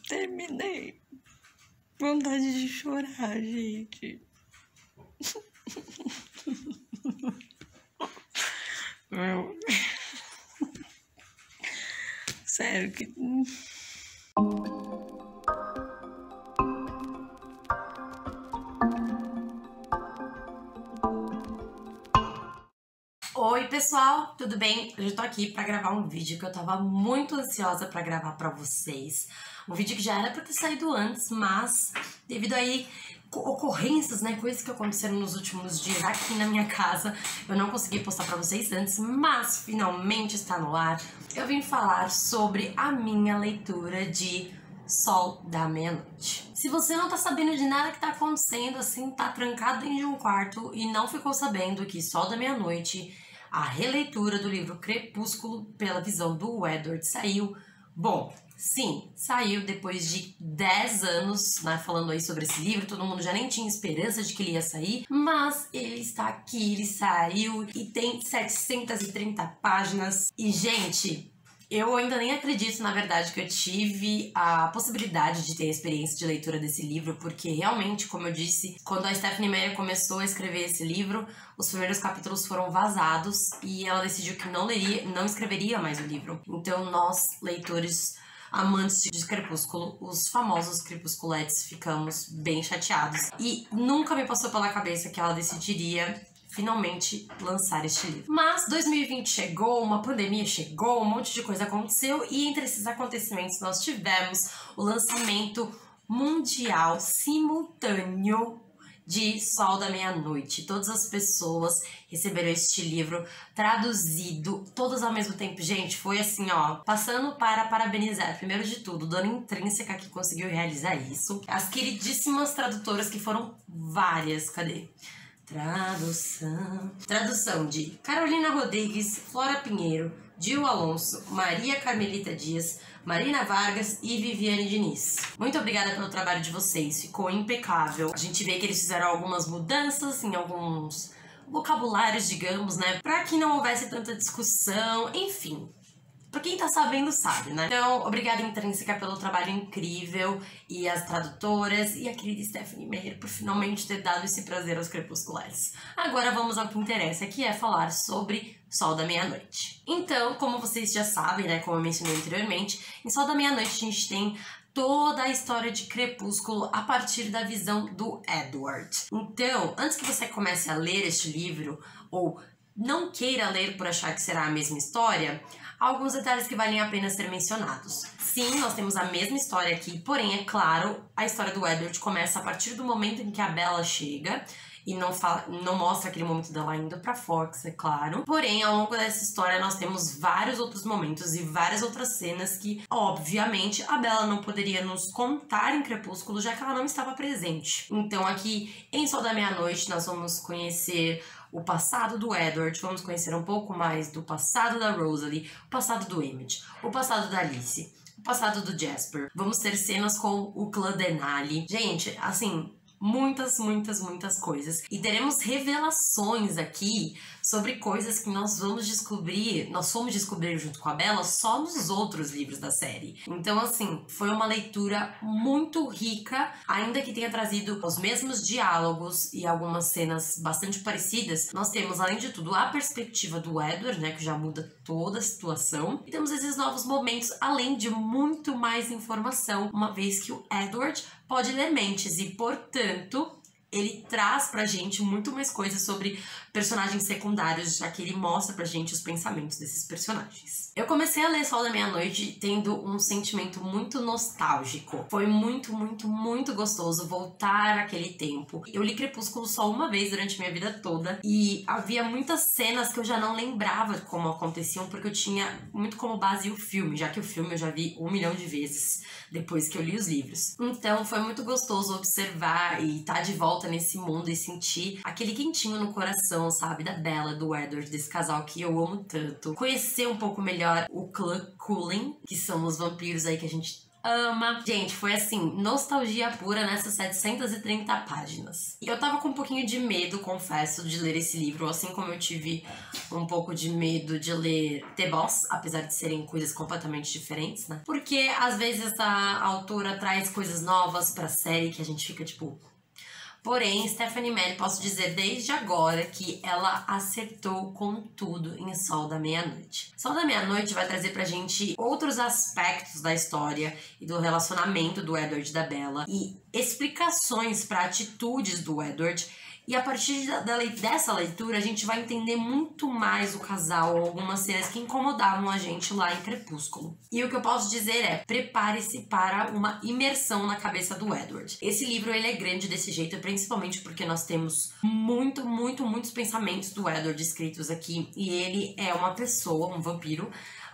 Terminei. Vontade de chorar, gente. Meu... Sério que... Oi pessoal, tudo bem? Eu já tô aqui pra gravar um vídeo que eu tava muito ansiosa pra gravar pra vocês. Um vídeo que já era pra ter saído antes, mas devido aí ocorrências, né, coisas que aconteceram nos últimos dias aqui na minha casa, eu não consegui postar pra vocês antes, mas finalmente está no ar. Eu vim falar sobre a minha leitura de Sol da Meia-Noite. Se você não tá sabendo de nada que tá acontecendo, assim, tá trancado dentro de um quarto e não ficou sabendo que Sol da Meia-Noite, a releitura do livro Crepúsculo pela visão do Edward, saiu. Bom, sim, saiu depois de 10 anos, né, falando aí sobre esse livro, todo mundo já nem tinha esperança de que ele ia sair, mas ele está aqui, ele saiu e tem 730 páginas e, gente... Eu ainda nem acredito, na verdade, que eu tive a possibilidade de ter a experiência de leitura desse livro, porque realmente, como eu disse, quando a Stephenie Meyer começou a escrever esse livro, os primeiros capítulos foram vazados e ela decidiu que não escreveria mais o livro. Então nós, leitores amantes de Crepúsculo, os famosos crepusculetes, ficamos bem chateados. E nunca me passou pela cabeça que ela decidiria finalmente lançar este livro. Mas 2020 chegou, uma pandemia chegou, um monte de coisa aconteceu e entre esses acontecimentos nós tivemos o lançamento mundial simultâneo de Sol da Meia-Noite. Todas as pessoas receberam este livro traduzido, todas ao mesmo tempo. Gente, foi assim, ó, passando para parabenizar, primeiro de tudo, Dona Intrínseca, que conseguiu realizar isso. As queridíssimas tradutoras, que foram várias, cadê? Tradução de Carolina Rodrigues, Flora Pinheiro, Gil Alonso, Maria Carmelita Dias, Marina Vargas e Viviane Diniz. Muito obrigada pelo trabalho de vocês, ficou impecável. A gente vê que eles fizeram algumas mudanças em alguns vocabulários, digamos, né? Pra que não houvesse tanta discussão, enfim. Pra quem tá sabendo, sabe, né? Então, obrigada, Intrínseca, pelo trabalho incrível, e as tradutoras, e a querida Stephenie Meyer por finalmente ter dado esse prazer aos crepusculares. Agora vamos ao que interessa, que é falar sobre Sol da Meia-Noite. Então, como vocês já sabem, né, como eu mencionei anteriormente, em Sol da Meia-Noite a gente tem toda a história de Crepúsculo a partir da visão do Edward. Então, antes que você comece a ler este livro, ou não queira ler por achar que será a mesma história, há alguns detalhes que valem a pena ser mencionados. Sim, nós temos a mesma história aqui, porém, é claro, a história do Edward começa a partir do momento em que a Bella chega, e não mostra aquele momento dela indo pra Fox, é claro. Porém, ao longo dessa história, nós temos vários outros momentos e várias outras cenas que, obviamente, a Bella não poderia nos contar em Crepúsculo, já que ela não estava presente. Então, aqui, em Sol da Meia-Noite, nós vamos conhecer o passado do Edward, vamos conhecer um pouco mais do passado da Rosalie, o passado do Emmett, o passado da Alice, o passado do Jasper. Vamos ter cenas com o clã Denali. Gente, assim, muitas coisas. E teremos revelações aqui sobre coisas que nós fomos descobrir junto com a Bella só nos outros livros da série. Então, assim, foi uma leitura muito rica, ainda que tenha trazido os mesmos diálogos e algumas cenas bastante parecidas. Nós temos, além de tudo, a perspectiva do Edward, né, que já muda toda a situação. E temos esses novos momentos, além de muito mais informação, uma vez que o Edward pode ler mentes e, portanto, ele traz pra gente muito mais coisas sobre personagens secundários, já que ele mostra pra gente os pensamentos desses personagens. Eu comecei a ler Sol da Meia-Noite tendo um sentimento muito nostálgico. Foi muito gostoso voltar àquele tempo. Eu li Crepúsculo só uma vez durante minha vida toda e havia muitas cenas que eu já não lembrava como aconteciam, porque eu tinha muito como base o filme, já que o filme eu já vi 1 milhão de vezes depois que eu li os livros. Então foi muito gostoso observar e estar de volta nesse mundo e sentir aquele quentinho no coração, sabe? Da Bella, do Edward, desse casal que eu amo tanto. Conhecer um pouco melhor o clã Cullen, que são os vampiros aí que a gente ama. Gente, foi assim, nostalgia pura nessas 730 páginas. E eu tava com um pouquinho de medo, confesso, de ler esse livro, assim como eu tive um pouco de medo de ler The Boss, apesar de serem coisas completamente diferentes, né? Porque às vezes a autora traz coisas novas pra série que a gente fica tipo... Porém, Stephanie Meyer, posso dizer desde agora que ela acertou com tudo em Sol da Meia-Noite. Sol da Meia-Noite vai trazer pra gente outros aspectos da história e do relacionamento do Edward e da Bella e explicações para atitudes do Edward. E a partir dessa leitura, a gente vai entender muito mais o casal, algumas cenas que incomodavam a gente lá em Crepúsculo. E o que eu posso dizer é, prepare-se para uma imersão na cabeça do Edward. Esse livro, ele é grande desse jeito, principalmente porque nós temos muitos pensamentos do Edward escritos aqui. E ele é uma pessoa, um vampiro,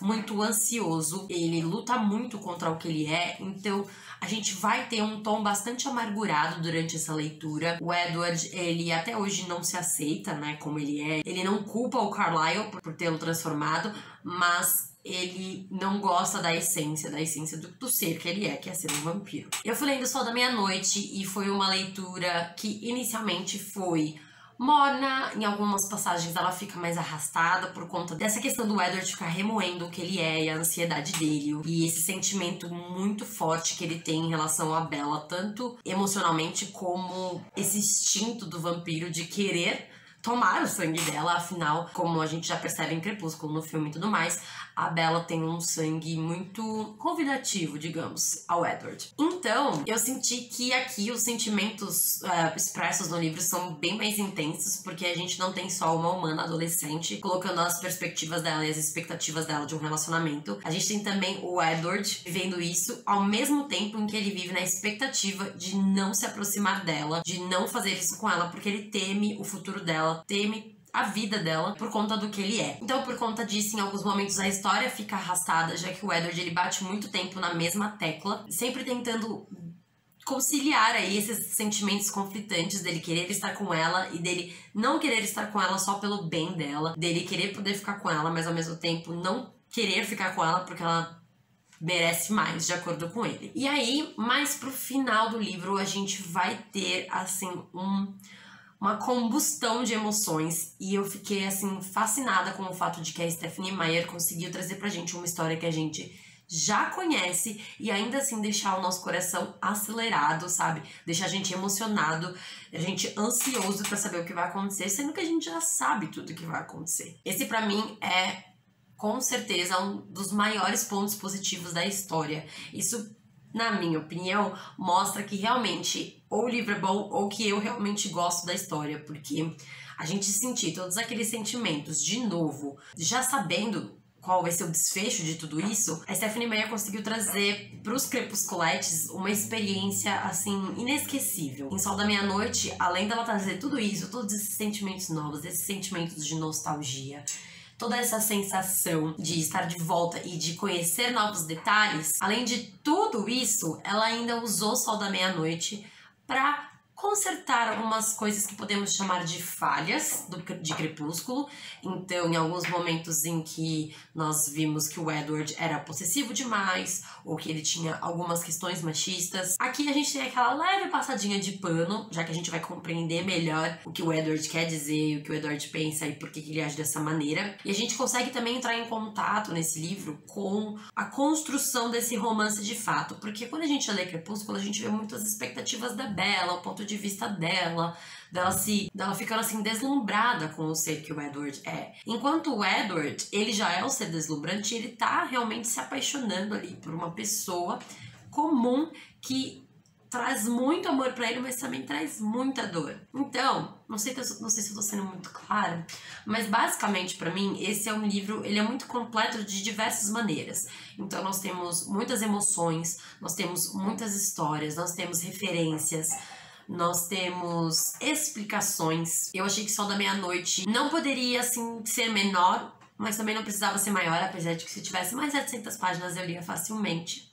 muito ansioso, ele luta muito contra o que ele é, então a gente vai ter um tom bastante amargurado durante essa leitura. O Edward, ele até hoje não se aceita, né, como ele é. Ele não culpa o Carlisle por tê-lo transformado, mas ele não gosta da essência do ser que ele é, que é ser um vampiro. Eu fui lendo Sol da Meia-Noite e foi uma leitura que inicialmente foi morna, em algumas passagens ela fica mais arrastada por conta dessa questão do Edward ficar remoendo o que ele é e a ansiedade dele e esse sentimento muito forte que ele tem em relação à Bella, tanto emocionalmente como esse instinto do vampiro de querer tomar o sangue dela, afinal, como a gente já percebe em Crepúsculo, no filme e tudo mais, a Bella tem um sangue muito convidativo, digamos, ao Edward. Então, eu senti que aqui os sentimentos expressos no livro são bem mais intensos, porque a gente não tem só uma humana adolescente colocando as perspectivas dela e as expectativas dela de um relacionamento. A gente tem também o Edward vivendo isso ao mesmo tempo em que ele vive na expectativa de não se aproximar dela, de não fazer isso com ela, porque ele teme o futuro dela, teme a vida dela por conta do que ele é. Então, por conta disso, em alguns momentos a história fica arrastada, já que o Edward, ele bate muito tempo na mesma tecla, sempre tentando conciliar aí esses sentimentos conflitantes dele querer estar com ela e dele não querer estar com ela só pelo bem dela, dele querer poder ficar com ela, mas ao mesmo tempo não querer ficar com ela porque ela merece mais, de acordo com ele. E aí, mais pro final do livro, a gente vai ter, assim, uma combustão de emoções, e eu fiquei, assim, fascinada com o fato de que a Stephanie Meyer conseguiu trazer pra gente uma história que a gente já conhece e ainda assim deixar o nosso coração acelerado, sabe? Deixar a gente emocionado, a gente ansioso pra saber o que vai acontecer, sendo que a gente já sabe tudo o que vai acontecer. Esse pra mim é, com certeza, um dos maiores pontos positivos da história. Isso, na minha opinião, mostra que realmente ou o livro é bom ou que eu realmente gosto da história, porque a gente sentir todos aqueles sentimentos de novo, já sabendo qual vai ser o desfecho de tudo isso, a Stephanie Meyer conseguiu trazer pros crepusculetes uma experiência, assim, inesquecível. Em Sol da Meia-Noite, além dela trazer tudo isso, todos esses sentimentos novos, esses sentimentos de nostalgia, toda essa sensação de estar de volta e de conhecer novos detalhes, além de tudo isso, ela ainda usou Sol da Meia-Noite para consertar algumas coisas que podemos chamar de falhas de Crepúsculo. Então, em alguns momentos em que nós vimos que o Edward era possessivo demais, ou que ele tinha algumas questões machistas, aqui a gente tem aquela leve passadinha de pano, já que a gente vai compreender melhor o que o Edward quer dizer, o que o Edward pensa e por que ele age dessa maneira. E a gente consegue também entrar em contato nesse livro com a construção desse romance de fato, porque quando a gente lê Crepúsculo, a gente vê muitas expectativas da Bella, o ponto de vista dela ficando assim deslumbrada com o ser que o Edward é. Enquanto o Edward, ele já é o ser deslumbrante, ele tá realmente se apaixonando ali por uma pessoa comum que traz muito amor pra ele, mas também traz muita dor. Então, não sei se eu tô sendo muito clara, mas basicamente pra mim, esse é um livro, ele é muito completo de diversas maneiras. Então nós temos muitas emoções, nós temos muitas histórias, nós temos referências, nós temos explicações. Eu achei que Sol da Meia-Noite não poderia, assim, ser menor, mas também não precisava ser maior, apesar de que se tivesse mais 700 páginas eu lia facilmente.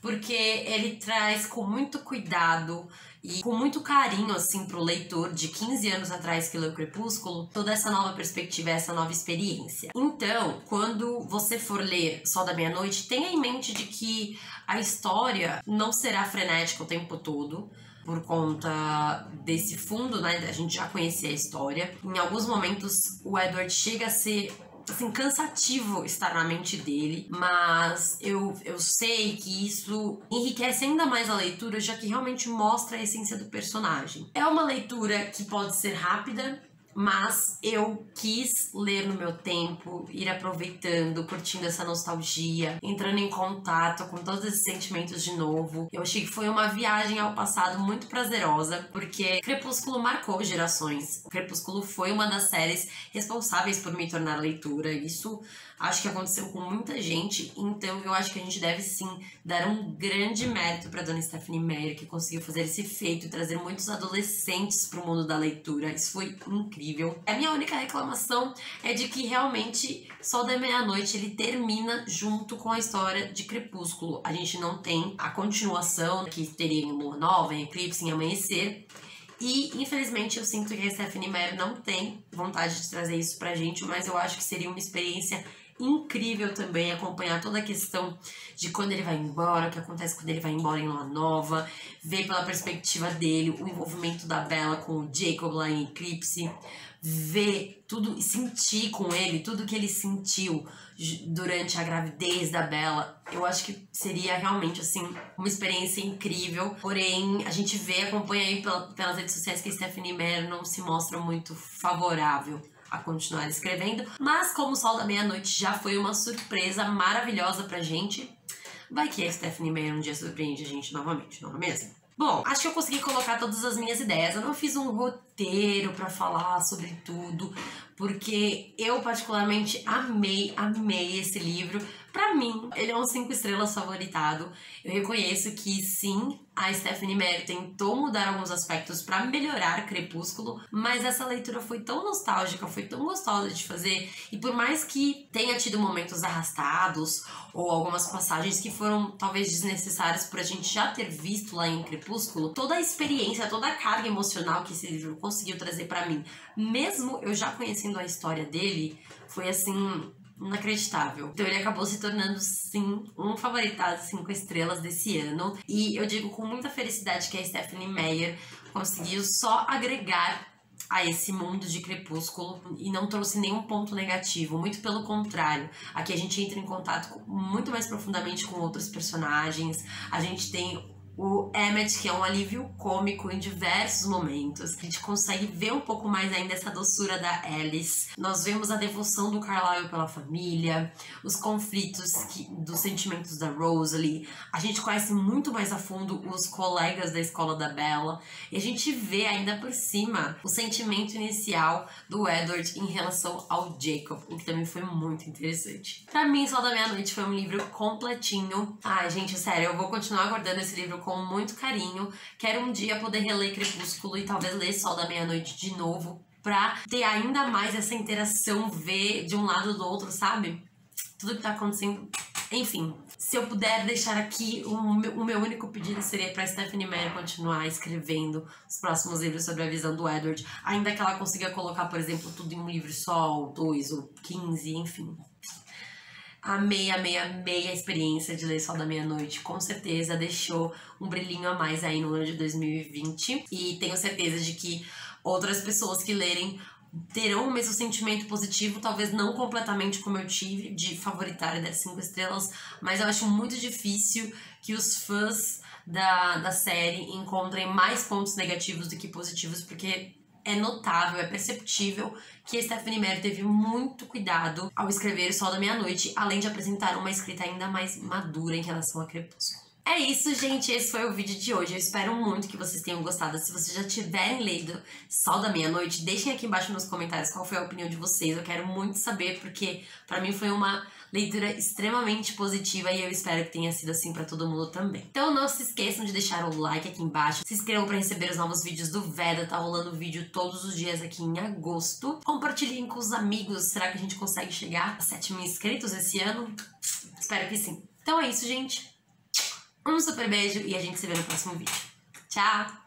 Porque ele traz com muito cuidado e com muito carinho, assim, pro leitor de 15 anos atrás que leu Crepúsculo, toda essa nova perspectiva, essa nova experiência. Então, quando você for ler Sol da Meia-Noite, tenha em mente de que a história não será frenética o tempo todo, por conta desse fundo, né? A gente já conhecia a história. Em alguns momentos, o Edward chega a ser, assim, cansativo estar na mente dele, mas eu sei que isso enriquece ainda mais a leitura, já que realmente mostra a essência do personagem. É uma leitura que pode ser rápida, mas eu quis ler no meu tempo, ir aproveitando, curtindo essa nostalgia, entrando em contato com todos esses sentimentos de novo. Eu achei que foi uma viagem ao passado muito prazerosa, porque Crepúsculo marcou gerações. Crepúsculo foi uma das séries responsáveis por me tornar leitura. Isso acho que aconteceu com muita gente, então eu acho que a gente deve sim dar um grande mérito para dona Stephenie Meyer, que conseguiu fazer esse feito e trazer muitos adolescentes para o mundo da leitura. Isso foi incrível. A minha única reclamação é de que realmente Sol da Meia-Noite ele termina junto com a história de Crepúsculo. A gente não tem a continuação que teria em Lua Nova, em Eclipse, em Amanhecer. E, infelizmente, eu sinto que a Stephenie Meyer não tem vontade de trazer isso pra gente, mas eu acho que seria uma experiência incrível também acompanhar toda a questão de quando ele vai embora, o que acontece quando ele vai embora em Lua Nova, ver pela perspectiva dele o envolvimento da Bella com o Jacob lá em Eclipse, ver tudo e sentir com ele tudo que ele sentiu durante a gravidez da Bella. Eu acho que seria realmente, assim, uma experiência incrível. Porém, a gente acompanha aí pelas redes sociais que a Stephenie Meyer não se mostra muito favorável a continuar escrevendo. Mas como o Sol da Meia-Noite já foi uma surpresa maravilhosa pra gente, vai que a Stephenie Meyer um dia surpreende a gente novamente, não é mesmo? Bom, acho que eu consegui colocar todas as minhas ideias. Eu não fiz um roteiro pra falar sobre tudo, porque eu particularmente amei esse livro. Pra mim, ele é um 5 estrelas favoritado. Eu reconheço que sim, a Stephenie Meyer tentou mudar alguns aspectos pra melhorar Crepúsculo, mas essa leitura foi tão nostálgica, foi tão gostosa de fazer, e por mais que tenha tido momentos arrastados ou algumas passagens que foram talvez desnecessárias por a gente já ter visto lá em Crepúsculo, toda a experiência, toda a carga emocional que esse livro conseguiu trazer pra mim, mesmo eu já conhecendo a história dele, foi assim inacreditável. Então ele acabou se tornando, sim, um favoritado 5 estrelas desse ano. E eu digo com muita felicidade que a Stephenie Meyer conseguiu só agregar a esse mundo de Crepúsculo e não trouxe nenhum ponto negativo, muito pelo contrário. Aqui a gente entra em contato muito mais profundamente com outros personagens, a gente tem o Emmett, que é um alívio cômico em diversos momentos. A gente consegue ver um pouco mais ainda essa doçura da Alice. Nós vemos a devoção do Carlisle pela família, os conflitos dos sentimentos da Rosalie. A gente conhece muito mais a fundo os colegas da escola da Bella. E a gente vê ainda por cima o sentimento inicial do Edward em relação ao Jacob, o que também foi muito interessante. Pra mim, Sol da Meia-Noite foi um livro completinho. Ai, gente, sério, eu vou continuar guardando esse livro com muito carinho. Quero um dia poder reler Crepúsculo e talvez ler Sol da Meia-Noite de novo, pra ter ainda mais essa interação, ver de um lado do outro, sabe? Tudo que tá acontecendo. Enfim, se eu puder deixar aqui, o meu único pedido seria pra Stephenie Meyer continuar escrevendo os próximos livros sobre a visão do Edward, ainda que ela consiga colocar, por exemplo, tudo em um livro só, ou 2, ou 15, enfim. Amei a experiência de ler Sol da Meia-Noite. Com certeza deixou um brilhinho a mais aí no ano de 2020. E tenho certeza de que outras pessoas que lerem terão o mesmo sentimento positivo, talvez não completamente como eu tive, de favoritar e dar 5 estrelas, mas eu acho muito difícil que os fãs da série encontrem mais pontos negativos do que positivos, porque é notável, é perceptível que a Stephenie Meyer teve muito cuidado ao escrever O Sol da Meia-Noite, além de apresentar uma escrita ainda mais madura em relação a Crepúsculo. É isso, gente. Esse foi o vídeo de hoje. Eu espero muito que vocês tenham gostado. Se vocês já tiverem lido Sol da Meia-Noite, deixem aqui embaixo nos comentários qual foi a opinião de vocês. Eu quero muito saber, porque pra mim foi uma leitura extremamente positiva e eu espero que tenha sido assim pra todo mundo também. Então não se esqueçam de deixar o like aqui embaixo, se inscrevam pra receber os novos vídeos do Veda, tá rolando vídeo todos os dias aqui em agosto. Compartilhem com os amigos, será que a gente consegue chegar a 7 mil inscritos esse ano? Espero que sim. Então é isso, gente. Um super beijo e a gente se vê no próximo vídeo. Tchau!